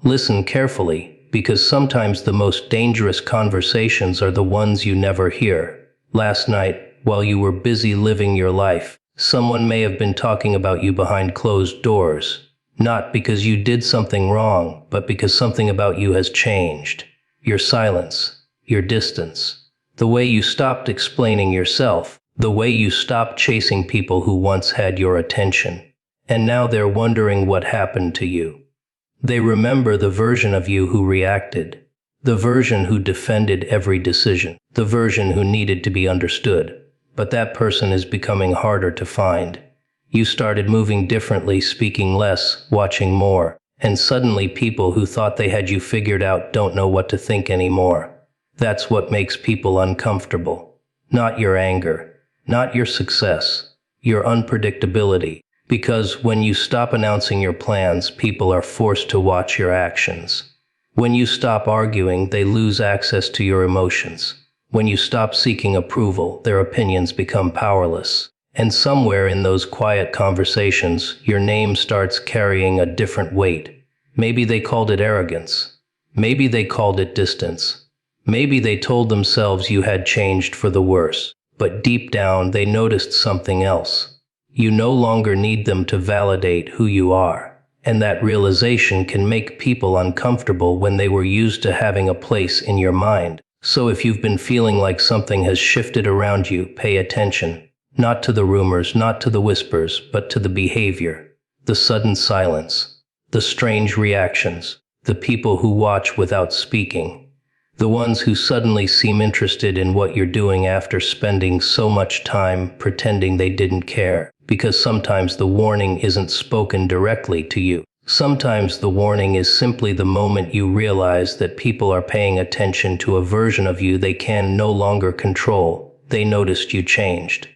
Listen carefully, because sometimes the most dangerous conversations are the ones you never hear. Last night, while you were busy living your life, someone may have been talking about you behind closed doors. Not because you did something wrong, but because something about you has changed. Your silence, your distance, the way you stopped explaining yourself, the way you stopped chasing people who once had your attention. And now they're wondering what happened to you. They remember the version of you who reacted, the version who defended every decision, the version who needed to be understood. But that person is becoming harder to find. You started moving differently, speaking less, watching more, and suddenly people who thought they had you figured out don't know what to think anymore. That's what makes people uncomfortable. Not your anger, not your success, your unpredictability. Because when you stop announcing your plans, people are forced to watch your actions. When you stop arguing, they lose access to your emotions. When you stop seeking approval, their opinions become powerless. And somewhere in those quiet conversations, your name starts carrying a different weight. Maybe they called it arrogance. Maybe they called it distance. Maybe they told themselves you had changed for the worse. But deep down, they noticed something else. You no longer need them to validate who you are. And that realization can make people uncomfortable when they were used to having a place in your mind. So if you've been feeling like something has shifted around you, pay attention. Not to the rumors, not to the whispers, but to the behavior. The sudden silence. The strange reactions. The people who watch without speaking. The ones who suddenly seem interested in what you're doing after spending so much time pretending they didn't care. Because sometimes the warning isn't spoken directly to you. Sometimes the warning is simply the moment you realize that people are paying attention to a version of you they can no longer control. They noticed you changed.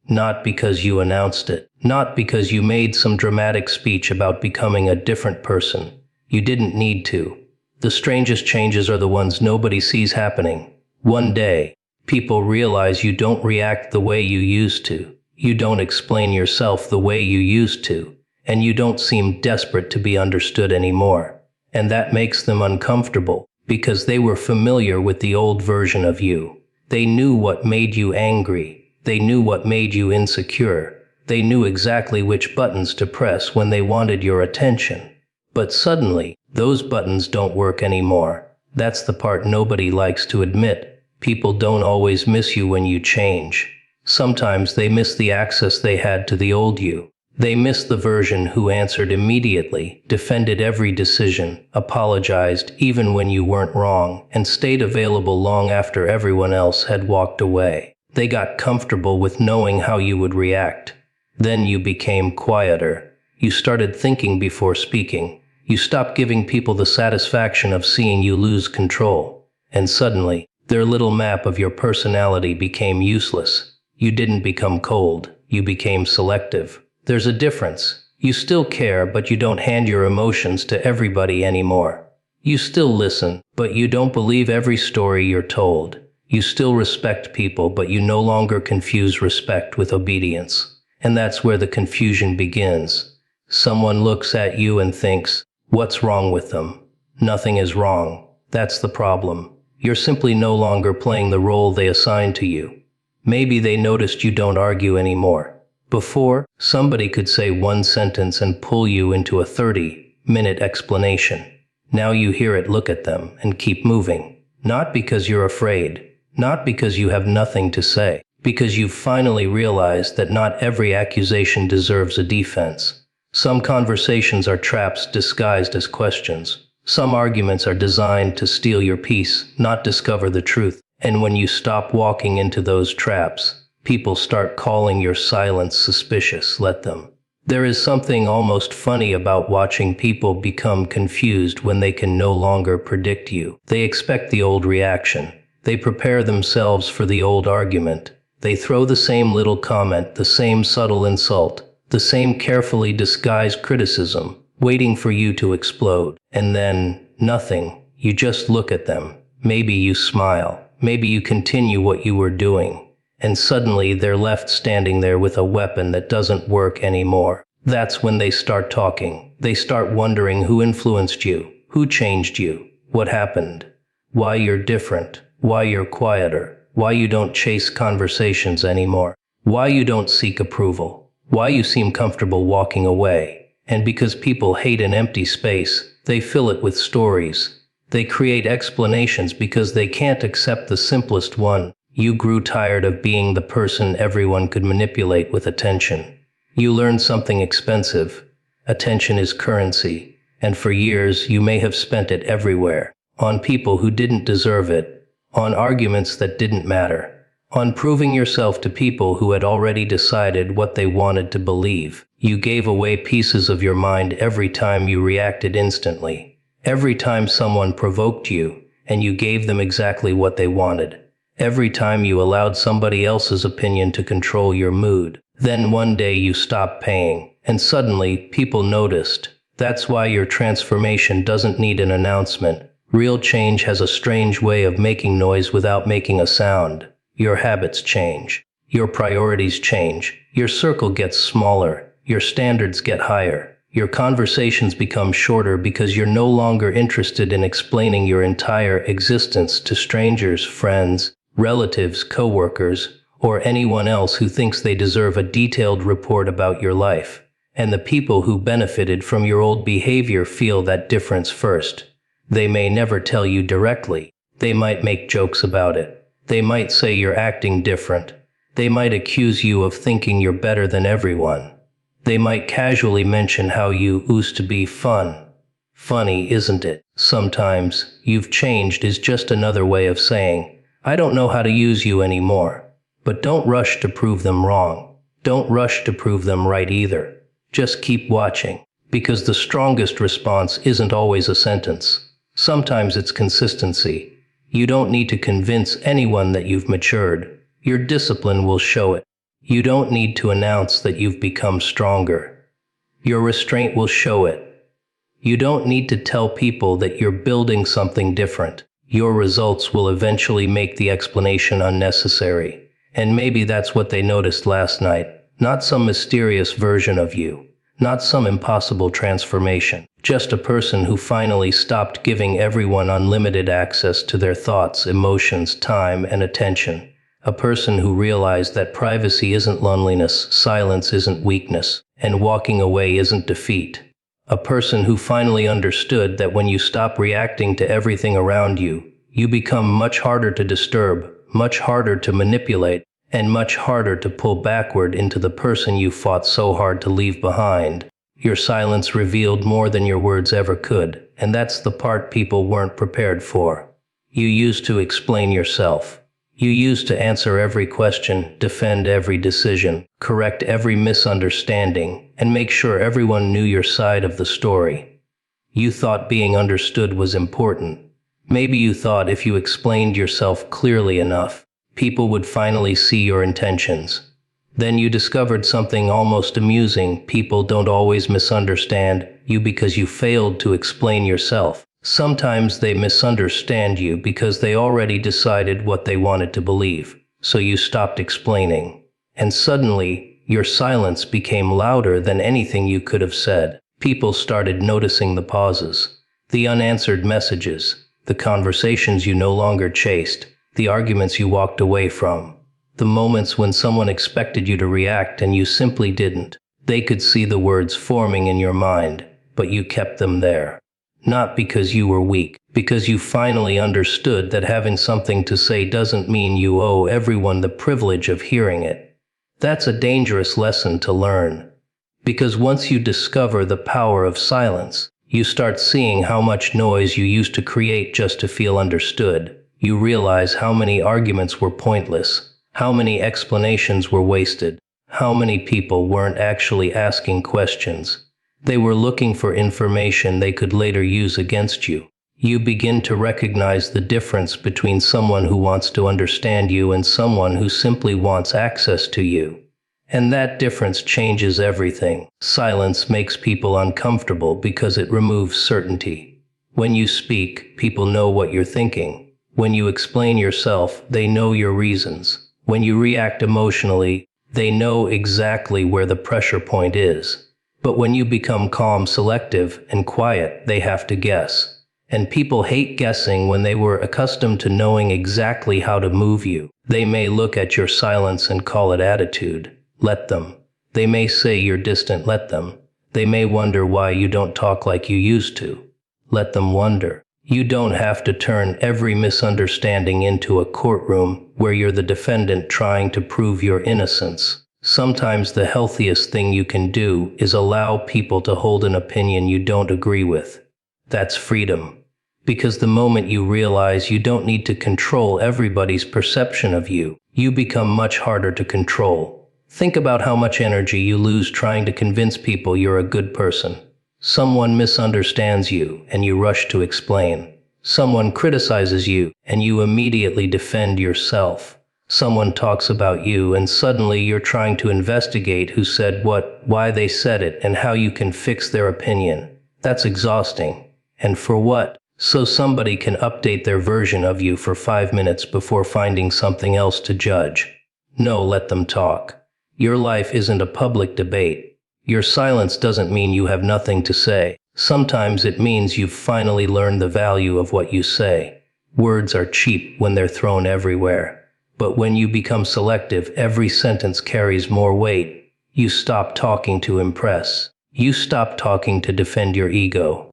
Not because you announced it. Not because you made some dramatic speech about becoming a different person. You didn't need to. The strangest changes are the ones nobody sees happening. One day, people realize you don't react the way you used to. You don't explain yourself the way you used to, and you don't seem desperate to be understood anymore. And that makes them uncomfortable, because they were familiar with the old version of you. They knew what made you angry. They knew what made you insecure. They knew exactly which buttons to press when they wanted your attention. But suddenly, those buttons don't work anymore. That's the part nobody likes to admit. People don't always miss you when you change. Sometimes they miss the access they had to the old you. They miss the version who answered immediately, defended every decision, apologized even when you weren't wrong, and stayed available long after everyone else had walked away. They got comfortable with knowing how you would react. Then you became quieter. You started thinking before speaking. You stopped giving people the satisfaction of seeing you lose control. And suddenly, their little map of your personality became useless. You didn't become cold, you became selective. There's a difference. You still care, but you don't hand your emotions to everybody anymore. You still listen, but you don't believe every story you're told. You still respect people, but you no longer confuse respect with obedience. And that's where the confusion begins. Someone looks at you and thinks, what's wrong with them? Nothing is wrong. That's the problem. You're simply no longer playing the role they assigned to you. Maybe they noticed you don't argue anymore. Before, somebody could say one sentence and pull you into a 30-minute explanation. Now you hear it, look at them, and keep moving. Not because you're afraid. Not because you have nothing to say. Because you've finally realized that not every accusation deserves a defense. Some conversations are traps disguised as questions. Some arguments are designed to steal your peace, not discover the truth. And when you stop walking into those traps, people start calling your silence suspicious. Let them. There is something almost funny about watching people become confused when they can no longer predict you. They expect the old reaction. They prepare themselves for the old argument. They throw the same little comment, the same subtle insult, the same carefully disguised criticism, waiting for you to explode. And then, nothing. You just look at them. Maybe you smile. Maybe you continue what you were doing. And suddenly they're left standing there with a weapon that doesn't work anymore. That's when they start talking. They start wondering who influenced you, Who changed you? What happened? Why you're different? Why you're quieter? Why you don't chase conversations anymore? Why you don't seek approval? Why you seem comfortable walking away? And because people hate an empty space, they fill it with stories. They create explanations because they can't accept the simplest one. You grew tired of being the person everyone could manipulate with attention. You learned something expensive. Attention is currency, and for years you may have spent it everywhere. On people who didn't deserve it, on arguments that didn't matter, on proving yourself to people who had already decided what they wanted to believe. You gave away pieces of your mind every time you reacted instantly. Every time someone provoked you, and you gave them exactly what they wanted. Every time you allowed somebody else's opinion to control your mood. Then one day you stopped paying, and suddenly people noticed. That's why your transformation doesn't need an announcement. Real change has a strange way of making noise without making a sound. Your habits change. Your priorities change. Your circle gets smaller. Your standards get higher. Your conversations become shorter because you're no longer interested in explaining your entire existence to strangers, friends, relatives, coworkers, or anyone else who thinks they deserve a detailed report about your life. And the people who benefited from your old behavior feel that difference first. They may never tell you directly. They might make jokes about it. They might say you're acting different. They might accuse you of thinking you're better than everyone. They might casually mention how you used to be fun. Funny, isn't it? Sometimes, you've changed is just another way of saying, I don't know how to use you anymore. But don't rush to prove them wrong. Don't rush to prove them right either. Just keep watching. Because the strongest response isn't always a sentence. Sometimes it's consistency. You don't need to convince anyone that you've matured. Your discipline will show it. You don't need to announce that you've become stronger. Your restraint will show it. You don't need to tell people that you're building something different. Your results will eventually make the explanation unnecessary. And maybe that's what they noticed last night. Not some mysterious version of you. Not some impossible transformation. Just a person who finally stopped giving everyone unlimited access to their thoughts, emotions, time, and attention. A person who realized that privacy isn't loneliness, silence isn't weakness, and walking away isn't defeat. A person who finally understood that when you stop reacting to everything around you, you become much harder to disturb, much harder to manipulate, and much harder to pull backward into the person you fought so hard to leave behind. Your silence revealed more than your words ever could, and that's the part people weren't prepared for. You used to explain yourself. You used to answer every question, defend every decision, correct every misunderstanding, and make sure everyone knew your side of the story. You thought being understood was important. Maybe you thought if you explained yourself clearly enough, people would finally see your intentions. Then you discovered something almost amusing. People don't always misunderstand you because you failed to explain yourself. Sometimes they misunderstand you because they already decided what they wanted to believe, so you stopped explaining. And suddenly, your silence became louder than anything you could have said. People started noticing the pauses, the unanswered messages, the conversations you no longer chased, the arguments you walked away from, the moments when someone expected you to react and you simply didn't. They could see the words forming in your mind, but you kept them there. Not because you were weak, because you finally understood that having something to say doesn't mean you owe everyone the privilege of hearing it. That's a dangerous lesson to learn. Because once you discover the power of silence, you start seeing how much noise you used to create just to feel understood. You realize how many arguments were pointless, how many explanations were wasted, how many people weren't actually asking questions. They were looking for information they could later use against you. You begin to recognize the difference between someone who wants to understand you and someone who simply wants access to you. And that difference changes everything. Silence makes people uncomfortable because it removes certainty. When you speak, people know what you're thinking. When you explain yourself, they know your reasons. When you react emotionally, they know exactly where the pressure point is. But when you become calm, selective, and quiet, they have to guess. And people hate guessing when they were accustomed to knowing exactly how to move you. They may look at your silence and call it attitude. Let them. They may say you're distant. Let them. They may wonder why you don't talk like you used to. Let them wonder. You don't have to turn every misunderstanding into a courtroom where you're the defendant trying to prove your innocence. Sometimes the healthiest thing you can do is allow people to hold an opinion you don't agree with. That's freedom. Because the moment you realize you don't need to control everybody's perception of you, you become much harder to control. Think about how much energy you lose trying to convince people you're a good person. Someone misunderstands you, and you rush to explain. Someone criticizes you, and you immediately defend yourself. Someone talks about you, and suddenly you're trying to investigate who said what, why they said it, and how you can fix their opinion. That's exhausting. And for what? So somebody can update their version of you for 5 minutes before finding something else to judge. No, let them talk. Your life isn't a public debate. Your silence doesn't mean you have nothing to say. Sometimes it means you've finally learned the value of what you say. Words are cheap when they're thrown everywhere. But when you become selective, every sentence carries more weight. You stop talking to impress. You stop talking to defend your ego.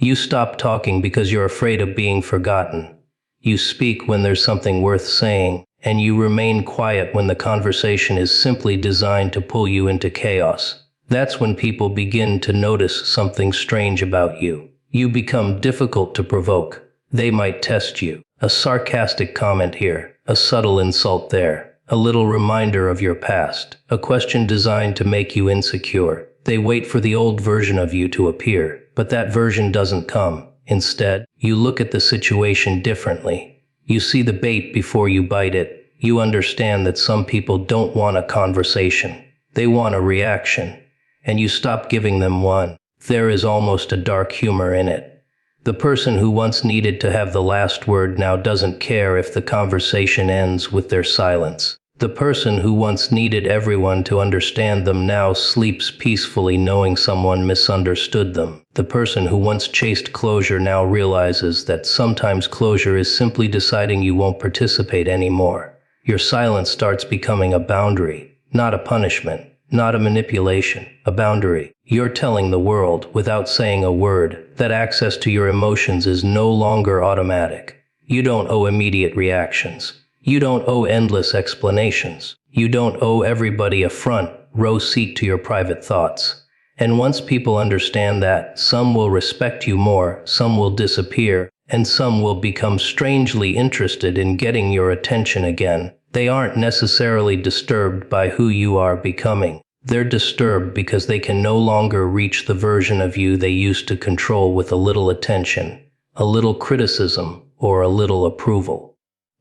You stop talking because you're afraid of being forgotten. You speak when there's something worth saying, and you remain quiet when the conversation is simply designed to pull you into chaos. That's when people begin to notice something strange about you. You become difficult to provoke. They might test you. A sarcastic comment here, a subtle insult there, a little reminder of your past, a question designed to make you insecure. They wait for the old version of you to appear, but that version doesn't come. Instead, you look at the situation differently. You see the bait before you bite it. You understand that some people don't want a conversation. They want a reaction. And you stop giving them one. There is almost a dark humor in it. The person who once needed to have the last word now doesn't care if the conversation ends with their silence. The person who once needed everyone to understand them now sleeps peacefully knowing someone misunderstood them. The person who once chased closure now realizes that sometimes closure is simply deciding you won't participate anymore. Your silence starts becoming a boundary, not a punishment, not a manipulation, a boundary. You're telling the world, without saying a word, that access to your emotions is no longer automatic. You don't owe immediate reactions. You don't owe endless explanations. You don't owe everybody a front row seat to your private thoughts. And once people understand that, some will respect you more, some will disappear, and some will become strangely interested in getting your attention again. They aren't necessarily disturbed by who you are becoming. They're disturbed because they can no longer reach the version of you they used to control with a little attention, a little criticism, or a little approval.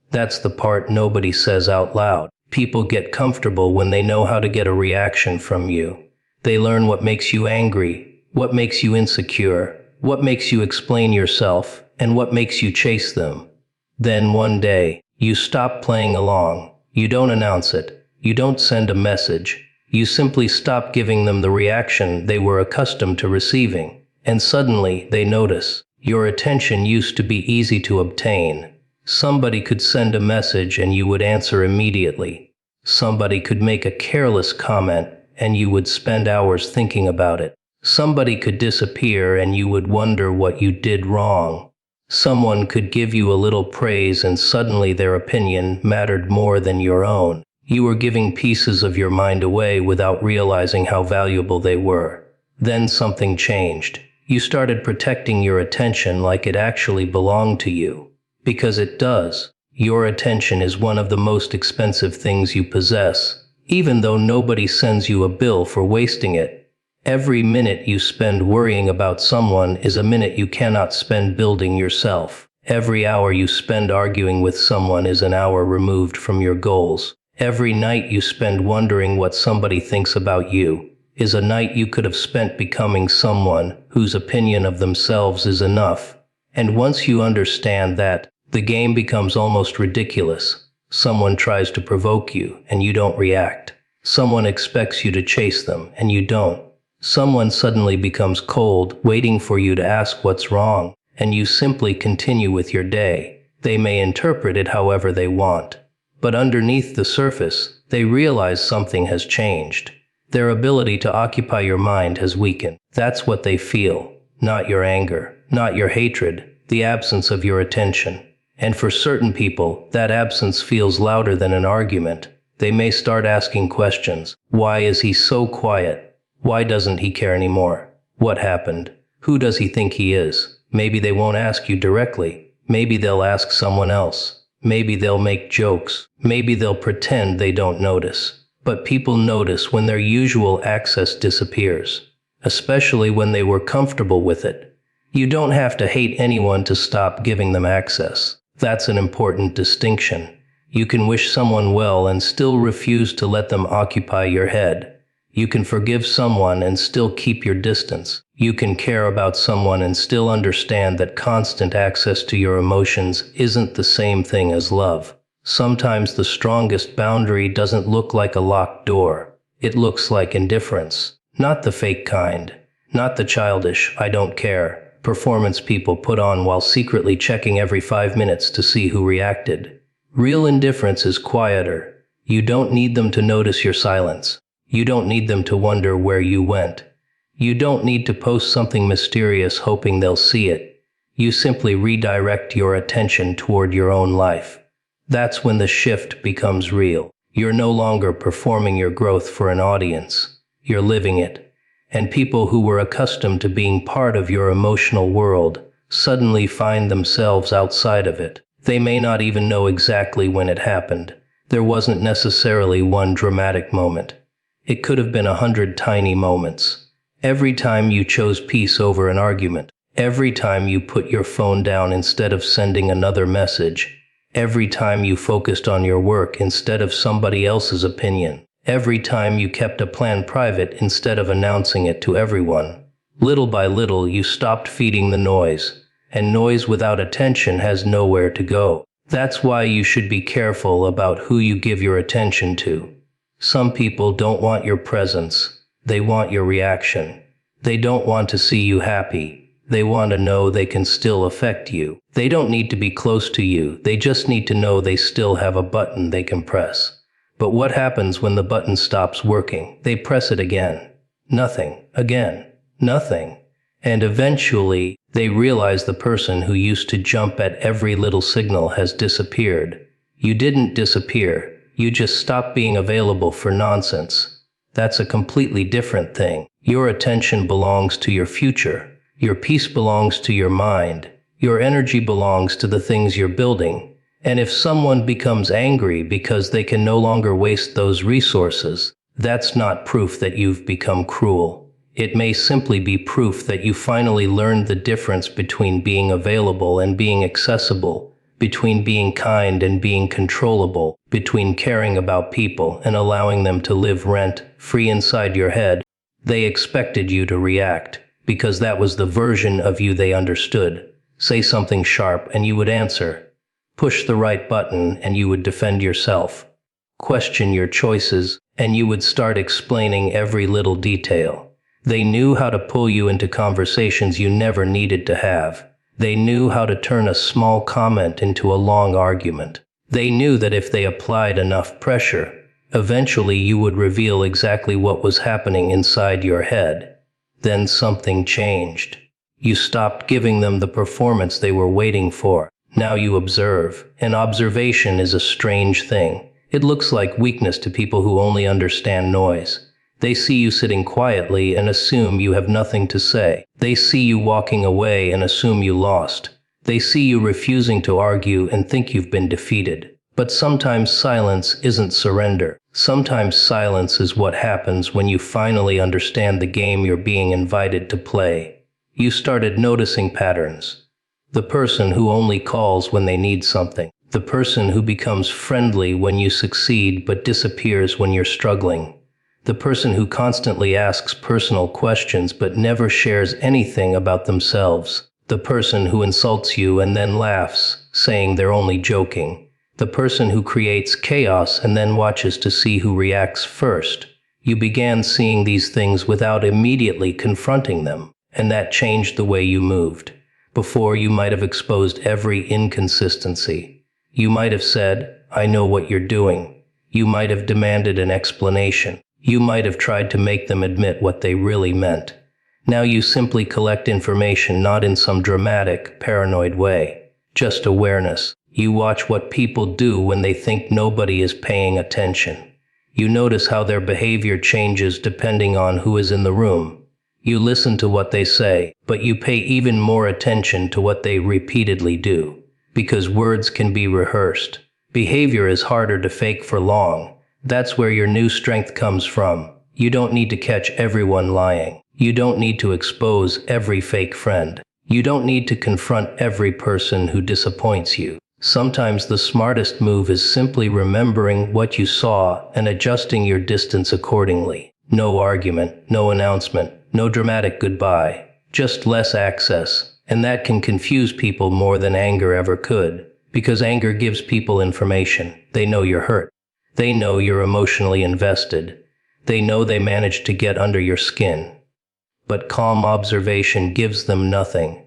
That's the part nobody says out loud. People get comfortable when they know how to get a reaction from you. They learn what makes you angry, what makes you insecure, what makes you explain yourself, and what makes you chase them. Then one day, you stop playing along. You don't announce it. You don't send a message. You simply stop giving them the reaction they were accustomed to receiving. And suddenly, they notice. Your attention used to be easy to obtain. Somebody could send a message and you would answer immediately. Somebody could make a careless comment and you would spend hours thinking about it. Somebody could disappear and you would wonder what you did wrong. Someone could give you a little praise and suddenly their opinion mattered more than your own. You were giving pieces of your mind away without realizing how valuable they were. Then something changed. You started protecting your attention like it actually belonged to you. Because it does. Your attention is one of the most expensive things you possess, even though nobody sends you a bill for wasting it. Every minute you spend worrying about someone is a minute you cannot spend building yourself. Every hour you spend arguing with someone is an hour removed from your goals. Every night you spend wondering what somebody thinks about you is a night you could have spent becoming someone whose opinion of themselves is enough. And once you understand that, the game becomes almost ridiculous. Someone tries to provoke you, and you don't react. Someone expects you to chase them, and you don't. Someone suddenly becomes cold, waiting for you to ask what's wrong, and you simply continue with your day. They may interpret it however they want. But underneath the surface, they realize something has changed. Their ability to occupy your mind has weakened. That's what they feel, not your anger, not your hatred, the absence of your attention. And for certain people, that absence feels louder than an argument. They may start asking questions. Why is he so quiet? Why doesn't he care anymore? What happened? Who does he think he is? Maybe they won't ask you directly. Maybe they'll ask someone else. Maybe they'll make jokes. Maybe they'll pretend they don't notice. But people notice when their usual access disappears, especially when they were comfortable with it. You don't have to hate anyone to stop giving them access. That's an important distinction. You can wish someone well and still refuse to let them occupy your head. You can forgive someone and still keep your distance. You can care about someone and still understand that constant access to your emotions isn't the same thing as love. Sometimes the strongest boundary doesn't look like a locked door. It looks like indifference. Not the fake kind. Not the childish, I don't care performance people put on while secretly checking every 5 minutes to see who reacted. Real indifference is quieter. You don't need them to notice your silence. You don't need them to wonder where you went. You don't need to post something mysterious hoping they'll see it. You simply redirect your attention toward your own life. That's when the shift becomes real. You're no longer performing your growth for an audience. You're living it. And people who were accustomed to being part of your emotional world suddenly find themselves outside of it. They may not even know exactly when it happened. There wasn't necessarily one dramatic moment. It could have been 100 tiny moments. Every time you chose peace over an argument. Every time you put your phone down instead of sending another message. Every time you focused on your work instead of somebody else's opinion. Every time you kept a plan private instead of announcing it to everyone. Little by little you stopped feeding the noise, and noise without attention has nowhere to go. That's why you should be careful about who you give your attention to. Some people don't want your presence, they want your reaction. They don't want to see you happy, they want to know they can still affect you. They don't need to be close to you, they just need to know they still have a button they can press. But what happens when the button stops working? They press it again. Nothing. Again. Nothing. And eventually, they realize the person who used to jump at every little signal has disappeared. You didn't disappear. You just stopped being available for nonsense. That's a completely different thing. Your attention belongs to your future. Your peace belongs to your mind. Your energy belongs to the things you're building. And if someone becomes angry because they can no longer waste those resources, that's not proof that you've become cruel. It may simply be proof that you finally learned the difference between being available and being accessible, between being kind and being controllable, between caring about people and allowing them to live rent-free inside your head. They expected you to react, because that was the version of you they understood. Say something sharp and you would answer. Push the right button and you would defend yourself. Question your choices and you would start explaining every little detail. They knew how to pull you into conversations you never needed to have. They knew how to turn a small comment into a long argument. They knew that if they applied enough pressure, eventually you would reveal exactly what was happening inside your head. Then something changed. You stopped giving them the performance they were waiting for. Now you observe, and observation is a strange thing. It looks like weakness to people who only understand noise. They see you sitting quietly and assume you have nothing to say. They see you walking away and assume you lost. They see you refusing to argue and think you've been defeated. But sometimes silence isn't surrender. Sometimes silence is what happens when you finally understand the game you're being invited to play. You started noticing patterns. The person who only calls when they need something. The person who becomes friendly when you succeed but disappears when you're struggling. The person who constantly asks personal questions but never shares anything about themselves. The person who insults you and then laughs, saying they're only joking. The person who creates chaos and then watches to see who reacts first. You began seeing these things without immediately confronting them, and that changed the way you moved. Before, you might have exposed every inconsistency. You might have said, "I know what you're doing." You might have demanded an explanation. You might have tried to make them admit what they really meant. Now you simply collect information, not in some dramatic, paranoid way. Just awareness. You watch what people do when they think nobody is paying attention. You notice how their behavior changes depending on who is in the room. You listen to what they say, but you pay even more attention to what they repeatedly do. Because words can be rehearsed. Behavior is harder to fake for long. That's where your new strength comes from. You don't need to catch everyone lying. You don't need to expose every fake friend. You don't need to confront every person who disappoints you. Sometimes the smartest move is simply remembering what you saw and adjusting your distance accordingly. No argument, no announcement, no dramatic goodbye. Just less access. And that can confuse people more than anger ever could. Because anger gives people information. They know you're hurt. They know you're emotionally invested. They know they managed to get under your skin. But calm observation gives them nothing.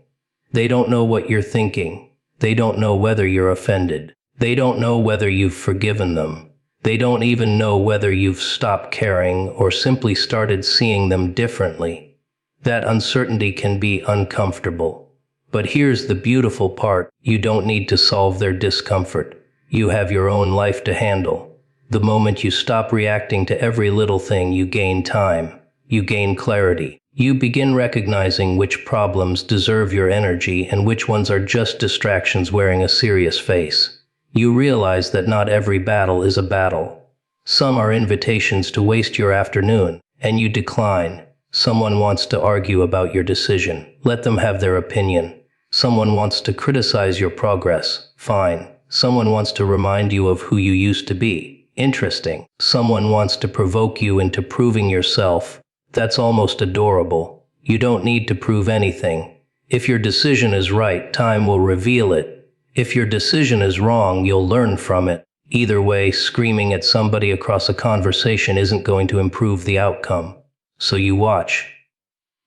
They don't know what you're thinking. They don't know whether you're offended. They don't know whether you've forgiven them. They don't even know whether you've stopped caring or simply started seeing them differently. That uncertainty can be uncomfortable. But here's the beautiful part. You don't need to solve their discomfort. You have your own life to handle. The moment you stop reacting to every little thing, you gain time. You gain clarity. You begin recognizing which problems deserve your energy and which ones are just distractions wearing a serious face. You realize that not every battle is a battle. Some are invitations to waste your afternoon, and you decline. Someone wants to argue about your decision. Let them have their opinion. Someone wants to criticize your progress. Fine. Someone wants to remind you of who you used to be. Interesting. Someone wants to provoke you into proving yourself. That's almost adorable. You don't need to prove anything. If your decision is right, time will reveal it. If your decision is wrong, you'll learn from it. Either way, screaming at somebody across a conversation isn't going to improve the outcome. So you watch.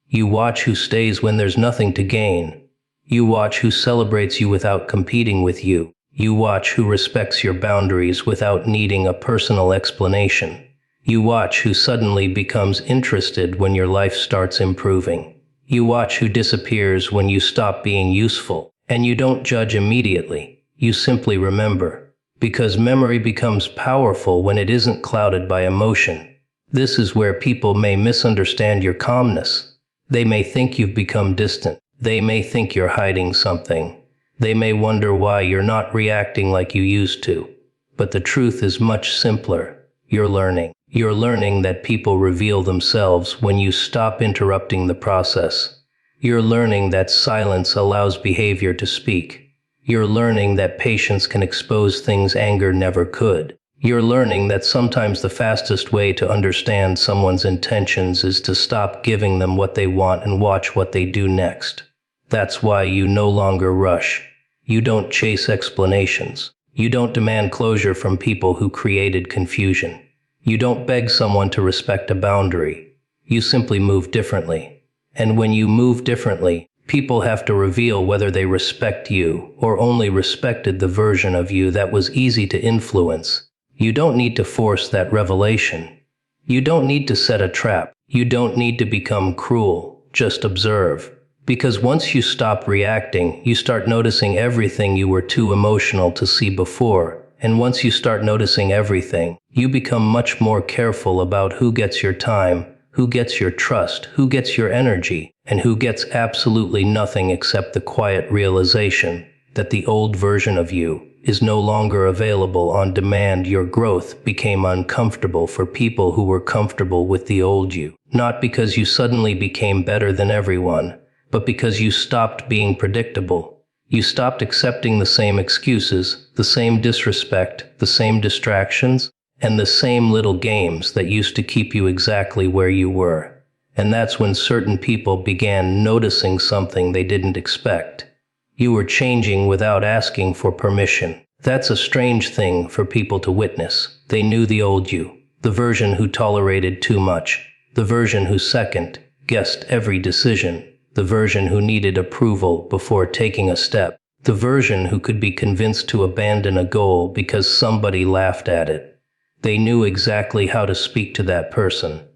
You watch who stays when there's nothing to gain. You watch who celebrates you without competing with you. You watch who respects your boundaries without needing a personal explanation. You watch who suddenly becomes interested when your life starts improving. You watch who disappears when you stop being useful. And you don't judge immediately. You simply remember. Because memory becomes powerful when it isn't clouded by emotion. This is where people may misunderstand your calmness. They may think you've become distant. They may think you're hiding something. They may wonder why you're not reacting like you used to. But the truth is much simpler. You're learning. You're learning that people reveal themselves when you stop interrupting the process. You're learning that silence allows behavior to speak. You're learning that patience can expose things anger never could. You're learning that sometimes the fastest way to understand someone's intentions is to stop giving them what they want and watch what they do next. That's why you no longer rush. You don't chase explanations. You don't demand closure from people who created confusion. You don't beg someone to respect a boundary. You simply move differently. And when you move differently, people have to reveal whether they respect you or only respected the version of you that was easy to influence. You don't need to force that revelation. You don't need to set a trap. You don't need to become cruel. Just observe. Because once you stop reacting, you start noticing everything you were too emotional to see before. And once you start noticing everything, you become much more careful about who gets your time, who gets your trust, who gets your energy, and who gets absolutely nothing except the quiet realization that the old version of you is no longer available on demand. Your growth became uncomfortable for people who were comfortable with the old you. Not because you suddenly became better than everyone, but because you stopped being predictable. You stopped accepting the same excuses, the same disrespect, the same distractions, and the same little games that used to keep you exactly where you were. And that's when certain people began noticing something they didn't expect. You were changing without asking for permission. That's a strange thing for people to witness. They knew the old you, the version who tolerated too much, the version who second-guessed every decision, the version who needed approval before taking a step, the version who could be convinced to abandon a goal because somebody laughed at it. They knew exactly how to speak to that person.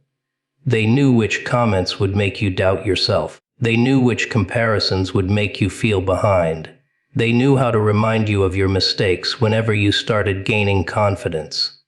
They knew which comments would make you doubt yourself. They knew which comparisons would make you feel behind. They knew how to remind you of your mistakes whenever you started gaining confidence.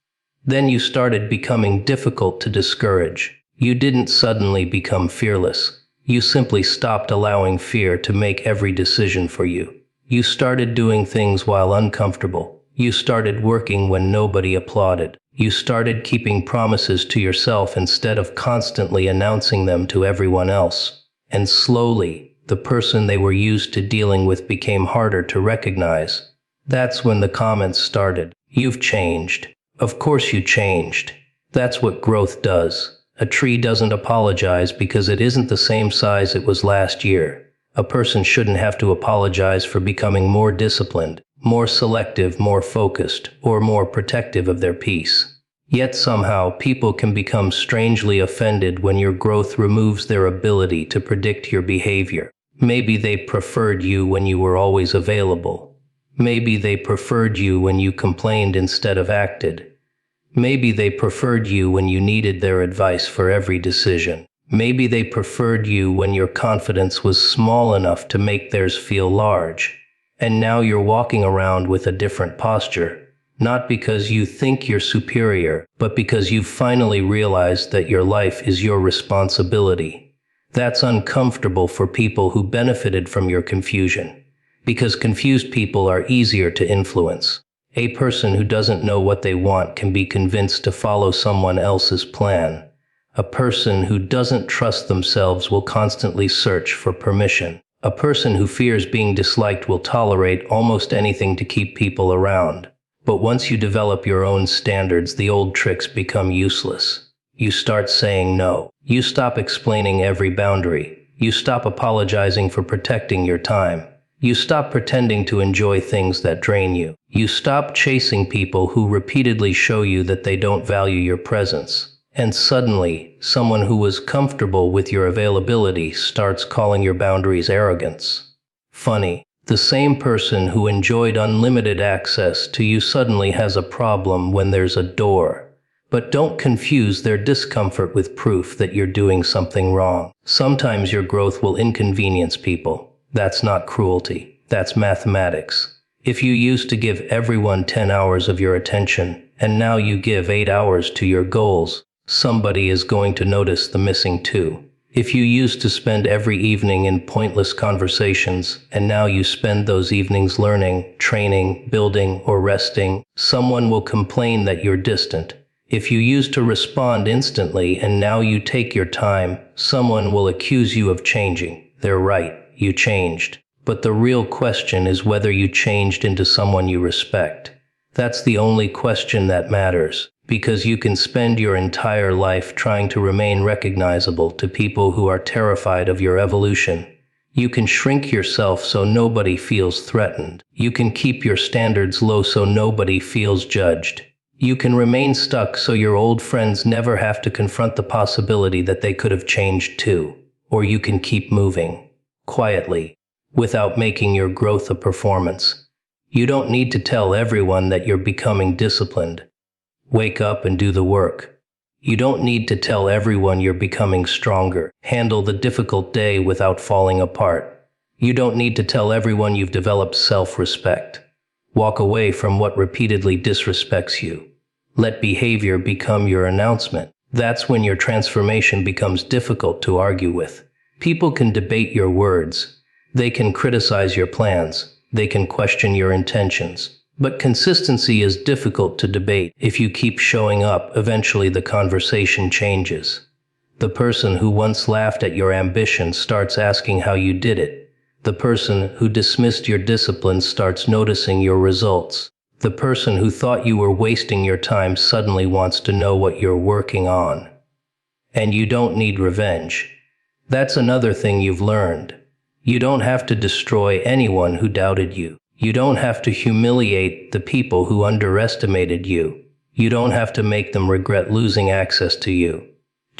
Then you started becoming difficult to discourage. You didn't suddenly become fearless. You simply stopped allowing fear to make every decision for you. You started doing things while uncomfortable. You started working when nobody applauded. You started keeping promises to yourself instead of constantly announcing them to everyone else. And slowly, the person they were used to dealing with became harder to recognize. That's when the comments started. You've changed. Of course you changed. That's what growth does. A tree doesn't apologize because it isn't the same size it was last year. A person shouldn't have to apologize for becoming more disciplined, more selective, more focused, or more protective of their peace. Yet somehow, people can become strangely offended when your growth removes their ability to predict your behavior. Maybe they preferred you when you were always available. Maybe they preferred you when you complained instead of acted. Maybe they preferred you when you needed their advice for every decision. Maybe they preferred you when your confidence was small enough to make theirs feel large. And now you're walking around with a different posture. Not because you think you're superior, but because you've finally realized that your life is your responsibility. That's uncomfortable for people who benefited from your confusion, because confused people are easier to influence. A person who doesn't know what they want can be convinced to follow someone else's plan. A person who doesn't trust themselves will constantly search for permission. A person who fears being disliked will tolerate almost anything to keep people around. But once you develop your own standards, the old tricks become useless. You start saying no. You stop explaining every boundary. You stop apologizing for protecting your time. You stop pretending to enjoy things that drain you. You stop chasing people who repeatedly show you that they don't value your presence. And suddenly, someone who was comfortable with your availability starts calling your boundaries arrogance. Funny. The same person who enjoyed unlimited access to you suddenly has a problem when there's a door. But don't confuse their discomfort with proof that you're doing something wrong. Sometimes your growth will inconvenience people. That's not cruelty. That's mathematics. If you used to give everyone 10 hours of your attention, and now you give 8 hours to your goals, somebody is going to notice the missing 2. If you used to spend every evening in pointless conversations, and now you spend those evenings learning, training, building, or resting, someone will complain that you're distant. If you used to respond instantly and now you take your time, someone will accuse you of changing. They're right, you changed. But the real question is whether you changed into someone you respect. That's the only question that matters. Because you can spend your entire life trying to remain recognizable to people who are terrified of your evolution. You can shrink yourself so nobody feels threatened. You can keep your standards low so nobody feels judged. You can remain stuck so your old friends never have to confront the possibility that they could have changed too. Or you can keep moving, quietly, without making your growth a performance. You don't need to tell everyone that you're becoming disciplined. Wake up and do the work. You don't need to tell everyone you're becoming stronger. Handle the difficult day without falling apart. You don't need to tell everyone you've developed self-respect. Walk away from what repeatedly disrespects you. Let behavior become your announcement. That's when your transformation becomes difficult to argue with. People can debate your words. They can criticize your plans. They can question your intentions. But consistency is difficult to debate. If you keep showing up, eventually the conversation changes. The person who once laughed at your ambition starts asking how you did it. The person who dismissed your discipline starts noticing your results. The person who thought you were wasting your time suddenly wants to know what you're working on. And you don't need revenge. That's another thing you've learned. You don't have to destroy anyone who doubted you. You don't have to humiliate the people who underestimated you. You don't have to make them regret losing access to you.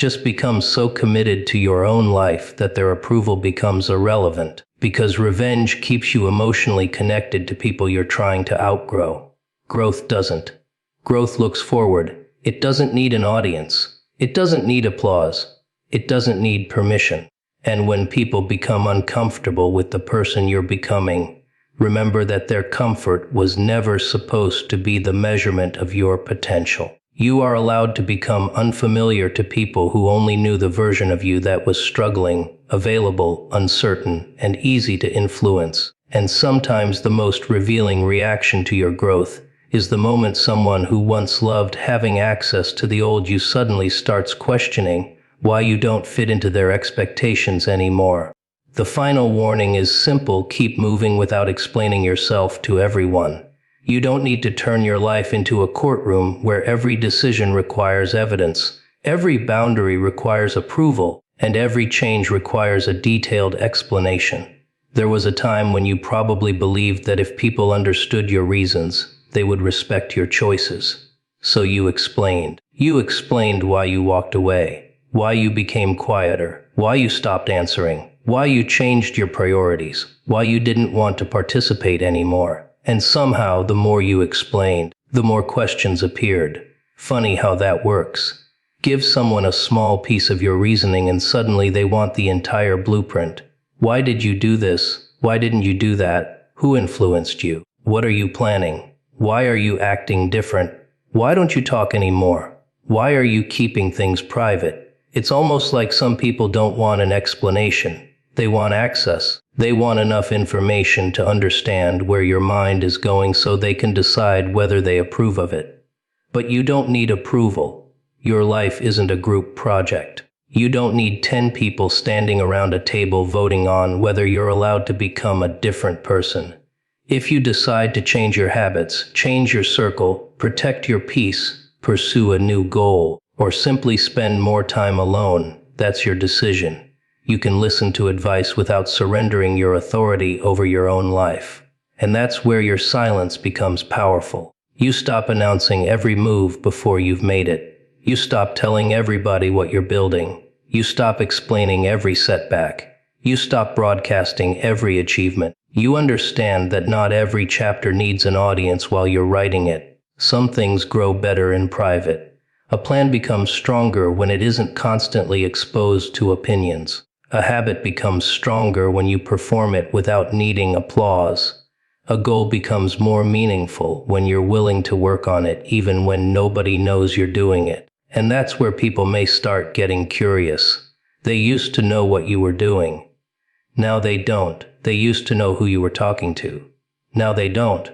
Just become so committed to your own life that their approval becomes irrelevant, because revenge keeps you emotionally connected to people you're trying to outgrow. Growth doesn't. Growth looks forward. It doesn't need an audience. It doesn't need applause. It doesn't need permission. And when people become uncomfortable with the person you're becoming, remember that their comfort was never supposed to be the measurement of your potential. You are allowed to become unfamiliar to people who only knew the version of you that was struggling, available, uncertain, and easy to influence. And sometimes the most revealing reaction to your growth is the moment someone who once loved having access to the old you suddenly starts questioning why you don't fit into their expectations anymore. The final warning is simple: keep moving without explaining yourself to everyone. You don't need to turn your life into a courtroom where every decision requires evidence, every boundary requires approval, and every change requires a detailed explanation. There was a time when you probably believed that if people understood your reasons, they would respect your choices. So you explained. You explained why you walked away, why you became quieter, why you stopped answering, why you changed your priorities, why you didn't want to participate anymore. And somehow, the more you explained, the more questions appeared. Funny how that works. Give someone a small piece of your reasoning and suddenly they want the entire blueprint. Why did you do this? Why didn't you do that? Who influenced you? What are you planning? Why are you acting different? Why don't you talk anymore? Why are you keeping things private? It's almost like some people don't want an explanation. They want access. They want enough information to understand where your mind is going so they can decide whether they approve of it. But you don't need approval. Your life isn't a group project. You don't need 10 people standing around a table voting on whether you're allowed to become a different person. If you decide to change your habits, change your circle, protect your peace, pursue a new goal, or simply spend more time alone, that's your decision. You can listen to advice without surrendering your authority over your own life. And that's where your silence becomes powerful. You stop announcing every move before you've made it. You stop telling everybody what you're building. You stop explaining every setback. You stop broadcasting every achievement. You understand that not every chapter needs an audience while you're writing it. Some things grow better in private. A plan becomes stronger when it isn't constantly exposed to opinions. A habit becomes stronger when you perform it without needing applause. A goal becomes more meaningful when you're willing to work on it even when nobody knows you're doing it. And that's where people may start getting curious. They used to know what you were doing. Now they don't. They used to know who you were talking to. Now they don't.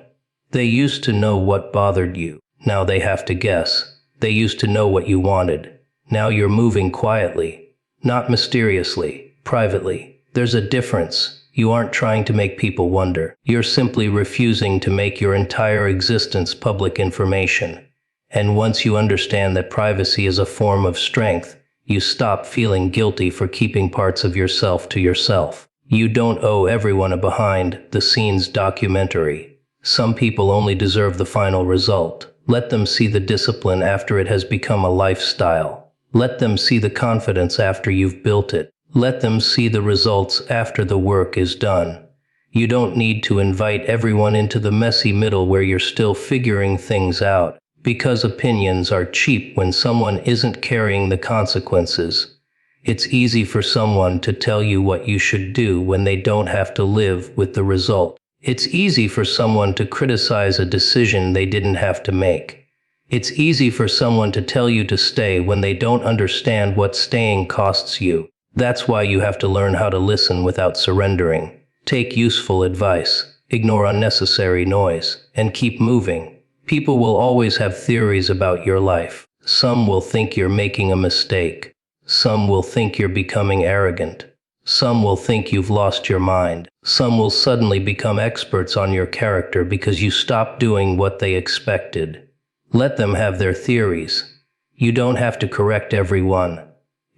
They used to know what bothered you. Now they have to guess. They used to know what you wanted. Now you're moving quietly, not mysteriously. Privately. There's a difference. You aren't trying to make people wonder. You're simply refusing to make your entire existence public information. And once you understand that privacy is a form of strength, you stop feeling guilty for keeping parts of yourself to yourself. You don't owe everyone a behind-the-scenes documentary. Some people only deserve the final result. Let them see the discipline after it has become a lifestyle. Let them see the confidence after you've built it. Let them see the results after the work is done. You don't need to invite everyone into the messy middle where you're still figuring things out, because opinions are cheap when someone isn't carrying the consequences. It's easy for someone to tell you what you should do when they don't have to live with the result. It's easy for someone to criticize a decision they didn't have to make. It's easy for someone to tell you to stay when they don't understand what staying costs you. That's why you have to learn how to listen without surrendering. Take useful advice, ignore unnecessary noise, and keep moving. People will always have theories about your life. Some will think you're making a mistake. Some will think you're becoming arrogant. Some will think you've lost your mind. Some will suddenly become experts on your character because you stopped doing what they expected. Let them have their theories. You don't have to correct everyone.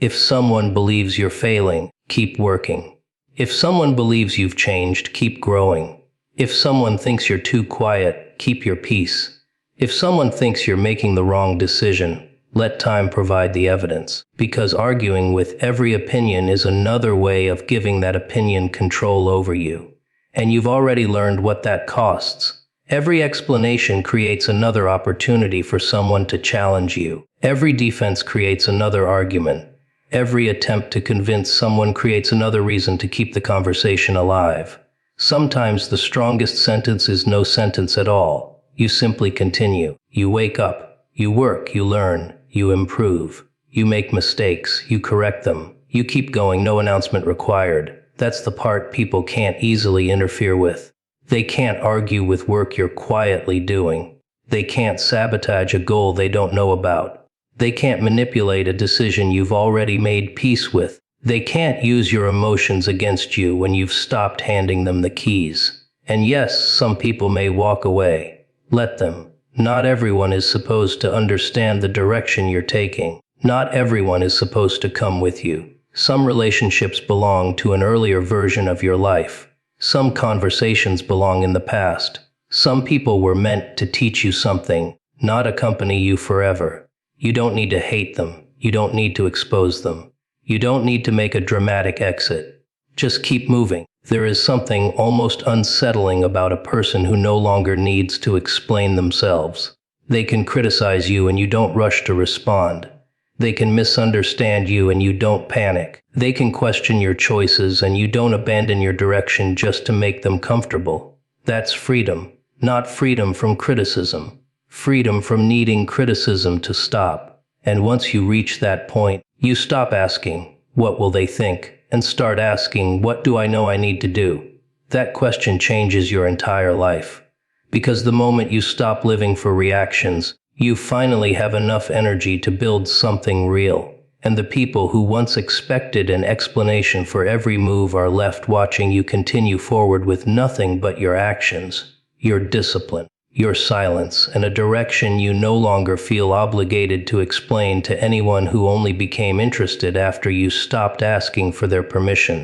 If someone believes you're failing, keep working. If someone believes you've changed, keep growing. If someone thinks you're too quiet, keep your peace. If someone thinks you're making the wrong decision, Let time provide the evidence. Because arguing with every opinion is another way of giving that opinion control over you. And you've already learned what that costs. Every explanation creates another opportunity for someone to challenge you. Every defense creates another argument. Every attempt to convince someone creates another reason to keep the conversation alive. Sometimes the strongest sentence is no sentence at all. You simply continue. You wake up. You work. You learn. You improve. You make mistakes. You correct them. You keep going. No announcement required. That's the part people can't easily interfere with. They can't argue with work you're quietly doing. They can't sabotage a goal they don't know about. They can't manipulate a decision you've already made peace with. They can't use your emotions against you when you've stopped handing them the keys. And yes, some people may walk away. Let them. Not everyone is supposed to understand the direction you're taking. Not everyone is supposed to come with you. Some relationships belong to an earlier version of your life. Some conversations belong in the past. Some people were meant to teach you something, not accompany you forever. You don't need to hate them. You don't need to expose them. You don't need to make a dramatic exit. Just keep moving. There is something almost unsettling about a person who no longer needs to explain themselves. They can criticize you and you don't rush to respond. They can misunderstand you and you don't panic. They can question your choices and you don't abandon your direction just to make them comfortable. That's freedom, not freedom from criticism. Freedom from needing criticism to stop. And once you reach that point, you stop asking, "What will they think?" and start asking, "What do I know I need to do?" That question changes your entire life. Because the moment you stop living for reactions, you finally have enough energy to build something real. And the people who once expected an explanation for every move are left watching you continue forward with nothing but your actions, your discipline, your silence, and a direction you no longer feel obligated to explain to anyone who only became interested after you stopped asking for their permission.